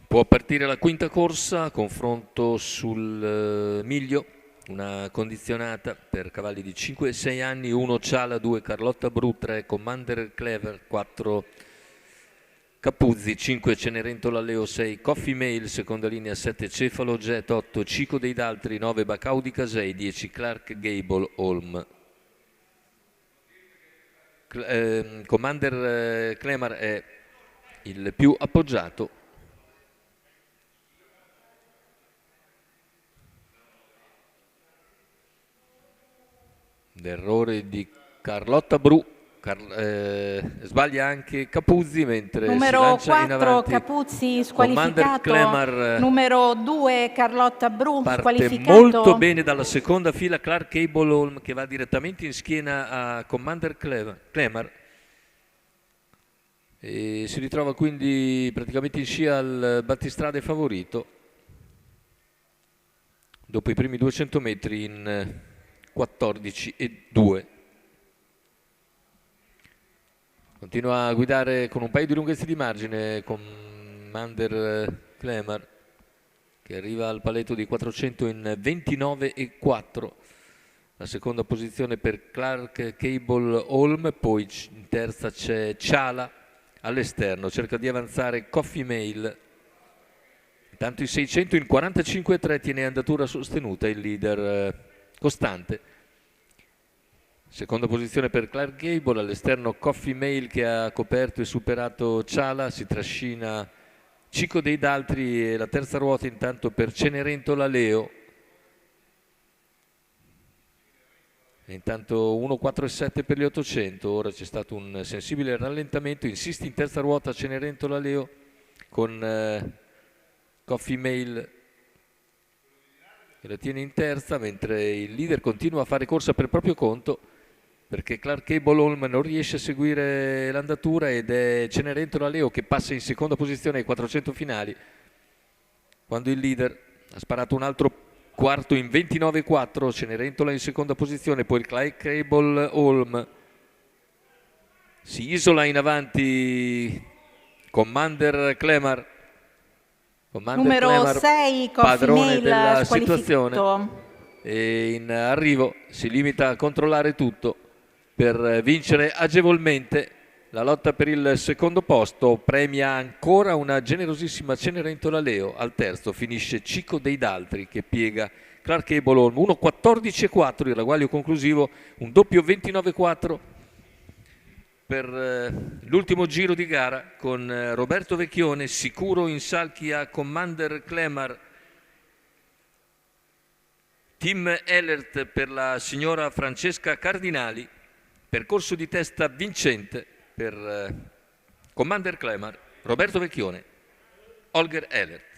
Può partire la quinta corsa, confronto sul miglio, una condizionata per cavalli di 5 e 6 anni, 1 Ciala, 2 Carlotta Bru, 3 Commander Clever, 4 Capuzzi, 5 Cenerentola Leo, 6 Coffee Mail, seconda linea 7 Cefalo Jet, 8 Cico dei Daltri, 9 Bacau di Casei, 10 Clark Gable Holm. Commander Clemar è il più appoggiato. L'errore di Carlotta Bru, sbaglia anche Capuzzi mentre si numero lancia in 4 avanti. Capuzzi Commander squalificato, Clemar numero 2 Carlotta Bru parte squalificato. molto bene dalla seconda fila Clark Gable Holm che va direttamente in schiena a Commander Clemar e si ritrova quindi praticamente in scia al battistrade favorito dopo i primi 200 metri in 14,2. Continua a guidare con un paio di lunghezze di margine Commander Clemar che arriva al paletto di 400 in 29,4. La seconda posizione per Clark Cable Holm, poi in terza c'è Ciala all'esterno, cerca di avanzare Coffee Mail. Intanto i 600 in 45,3 tiene andatura sostenuta il leader costante. Seconda posizione per Clark Gable, all'esterno Coffee Mail che ha coperto e superato Ciala, si trascina Cico dei Daltri e la terza ruota intanto per Cenerentola Leo. E intanto 1,47 per gli 800, ora c'è stato un sensibile rallentamento, insiste in terza ruota Cenerentola Leo con Coffee Mail che la tiene in terza, mentre il leader continua a fare corsa per proprio conto perché Clark Cable Holm non riesce a seguire l'andatura ed è Cenerentola Leo che passa in seconda posizione ai 400 finali quando il leader ha sparato un altro quarto in 29,4. Cenerentola in seconda posizione, poi il Clark Cable Holm si isola in avanti Commander Clemar. Numero 6 Coffee padrone Mail della squalificato. situazione e in arrivo si limita a controllare tutto per vincere agevolmente la lotta per il secondo posto. Premia ancora una generosissima Cenerentola Leo, al terzo finisce Cico dei Daltri che piega Clark Cable Holm 1,14,4 il ragguaglio conclusivo, un doppio 29,4 per l'ultimo giro di gara con Roberto Vecchione sicuro in salchi a Commander Clemar, Team Elert per la signora Francesca Cardinali, percorso di testa vincente per Commander Clemar, Roberto Vecchione, Holger Elert.